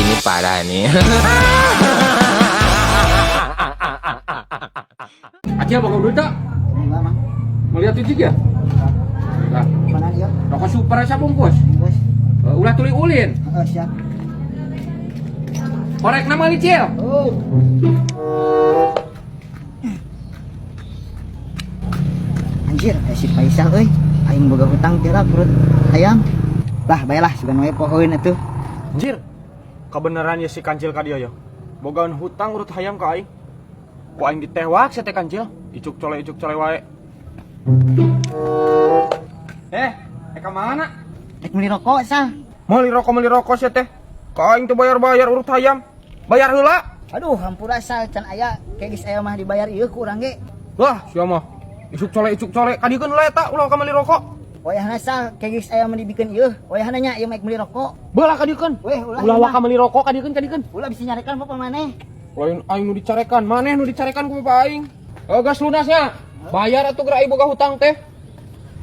Ini parah nih. Acil bakal duit tak? Enggak, Mang. Mau lihat titik ya? Lah, Mana dia? rokok super aja bungkus. Bos. Ulah tuli ulin. Siap. Korek nama licil. Oh. Anjir, si Faisal euy. Aing boga hutang tira perut ayam. Lah, baiklah sugan we pohoeun atuh. Anjir, kebenaran ya si kancil ka dia ya. Bogaan hutang urut hayam ka aing. Ku aing ditewak sa teh kancil. Icuk cole wae. Ka mana? Rek meuli rokok sah. Meuli rokok sia teh. Ka aing teu bayar urut hayam. Bayar heula. Aduh, hampura asal can aya kegis aya mah dibayar ieu ku urang ge. Lah, sia mah. Icuk cole kadieun heula eta ulah ka meuli rokok. Wayahna sah kegis aya mah dibikeun ieu. Wayahna nya ieu maik meuli rokok. Beulah kadieun. Weh, Ulah waka meuli rokok kadieun. Ulah bisa nyarekan apa maneh? Lain aing nu dicarekan, maneh nu dicarekan ku bapak aing. Gas lunasnya. Bayar atuh geura aing boga hutang teh.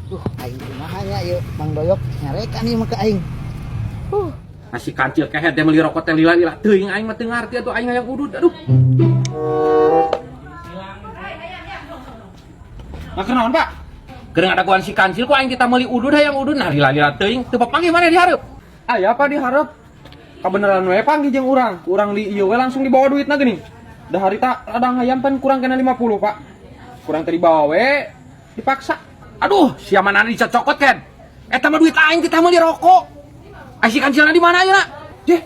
Duh, aing kumaha nya ieu Mang Doyok nyarekan ieu mah ke aing. Masih kancil kehet dia meuli rokok teh lila-lila. Teuing aing mah teu ngarti atuh aing hayang udud. Aduh. Nah, kenaon, Pak? Keur ngadaguan si kancil ku aing kita meuli udud hayang udud. Nah, lila-lila teuing teu panggih mana dihareup? Aya apa diharap? Kabeneran we panggih jeung urang. Urang di ieu we langsung dibawa duitna geuning. Da harita radang hayam pan kurang kena 50, Pak. Kurang teu dibawa we dipaksa. Aduh, sia manana dicocokot kan? Eta mah duit aing kita meuli rokok. Ai si kancilna di mana ayeuna? Jeh.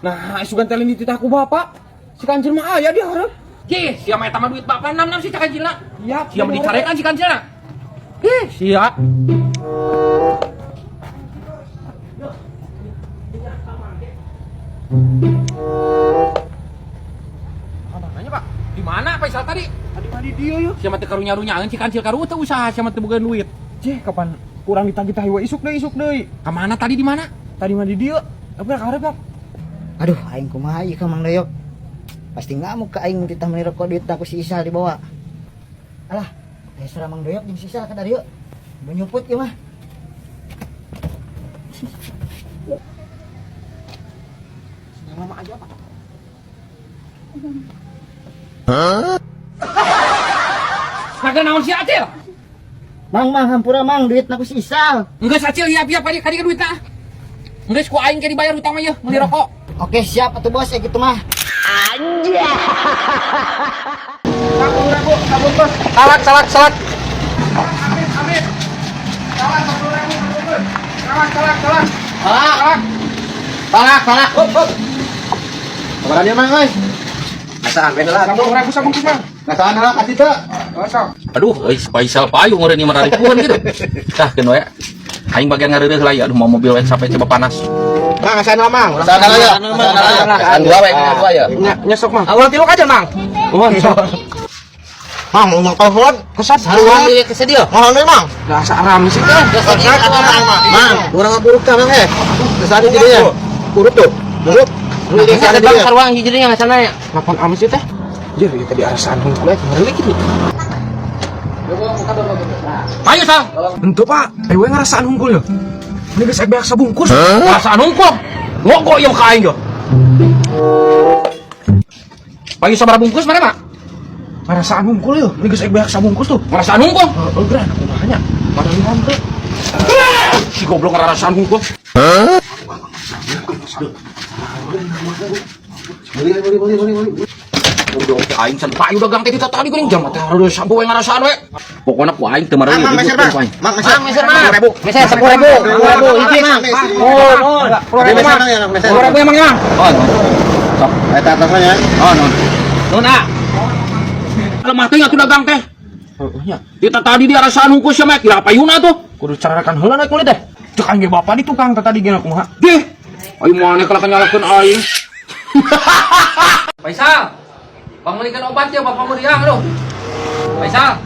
Nah, isugan teh dititah ku bapak. Si kancil mah aya diharap. Jih, sia mah eta mah duit bapak 6 si kancilna. Iya, Sia mah dicarekan si kancilna. Sia. Nanya, Pak. Di mana Faisal tadi? Tadi mah di dieu yeuh. Sia mah teu karunya-runyaeun si kancil karunya teu usaha, sia mah teu boga duit. Jeh, kapan kurang ditagih-tagih we isuk deui. Ka mana tadi di mana? Tadi mah di dieu. Apa ka hareup, Pak? Aduh, aing kumaha ieu ka Mang Doyok. Pasti ngamuk ka aing titah meuli rokok duitna ku si Isal dibawa. Alah, aya sareng Mang Doyok jeung si Isal ka dieu. Menyuput ieu mah. Lama aja, Pak. Kagak naon si Acil? Mang hampura Mang duitna ku si Isal. Enggeus Acil hiap-hiap kadi duitna. Enggeus ku aing ke dibayar utang mah yeuh meuli rokok. Oke, siap atuh bos, ya gitu mah. Rabu, bos. Salak. Amin. Salak 10.000 bos. Salak. Hop. Kabar dia Mang euy. Asaan we heula. 10.000 sabungkus Mang. Ngasaan heula ka ditu. Aduh, Faisal payung urang ieu mararikuan gitu. Tah keun we. Aing bagian ngareureuh lah ya, aduh mau mobil we sampai coba panas. Mang, asan lah Mang. Asaan ya? Asaan dua we, dua ya. Nyesok Mang. Awal tiluk aja Mang. Mang, mau telepon kesat Saruan di kesedio. Mahal nih Mang. Dasar aram sih teh. Mang, urang ngaburuk teh Mang Kesadi di dieu. Urut tuh. Urut. Lu di sana bang sarwang hijrinya ngasana ya. Lapon amis sih teh. Jir, ieu tadi arasaan hungkul ngeri gitu. Ayo Sal. Henteu Pak, we ngarasaan hungkul ya. Ini geus beak sabungkus. Perasaan hungkul. Ngoko ieu ka aing yo. Pagi sabaraha bungkus mana, Mak? Ngarasaan hungkul ya. Ini geus beak sabungkus tuh. Perasaan hungkul. Geran kumahanya. Padahal hanteu. Si goblok ngarasaan hungkul. Beli. Udah aing can payu dagang teh kita tadi geuning jam teh hareureus sampo we ngarasaan we. Pokona ku aing teu mareuh ieu. Mang meser Mang. Meser 10.000. Meser 10.000 hiji Mang. Oh, 10.000 Mang. 10.000 Mang ya. Oh, sok Eta atasnya ya. oh non. Nun ah. Lemah teh atuh dagang teh. Nya. Kita tadi di arasaan hungkul sia mah kira payuna tuh. Kudu carakan heula naik kulit teh. Cek aing ge bapak di tukang teh tadi geuna kumaha. Dih. Aing moal kalau nyalakeun aing. Faisal. Pangmelikan obat ya Bapak Muriang aduh. Faisal.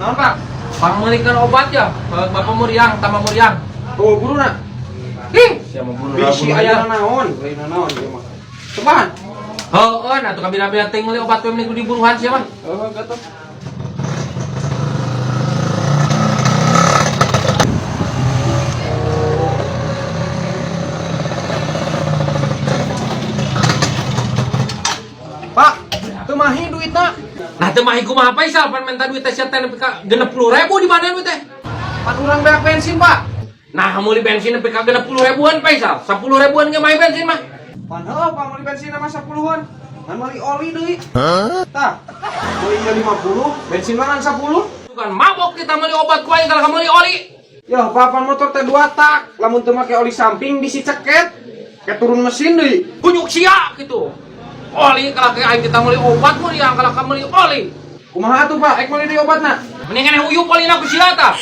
Naon Pak? Pangmelikan obat ya Bapak Muriang, Tama Muriang. Tuh guruna. Ding. Sia mah guru Bisi aya naon? Lain naon ieu mah. Cobahan. Heueuh, nah tuh kabina-bina teh meuli obat teh meuli diburuhan sia mah. Heuh, gatot. duit nak. Nah teu mah kumaha Faisal pan minta duit teh sia teh nepi ka 60.000 di mana duit teh? Pan urang beak bensin pak. Nah meuli bensin nepi ka 60.000-an Faisal. 10.000-an ge mah bensin mah. Pan pak mau bensin sama 10-an. Kan beli oli deui. Tah. Beli 50, bensin mah kan 10. Bukan mabok kita meuli obat ku aing kalau meuli oli. Yo, papan motor teh 2 tak. Lamun teu make oli samping bisi ceket. Kayak turun mesin deui. Kunyuk sia gitu. Oli kalau ke aing kita meuli obat mah yang kalau ka meuli oli. Kumaha tuh pak? Ek meuli deui obatna. Mendingan uyup olina ku sia tah.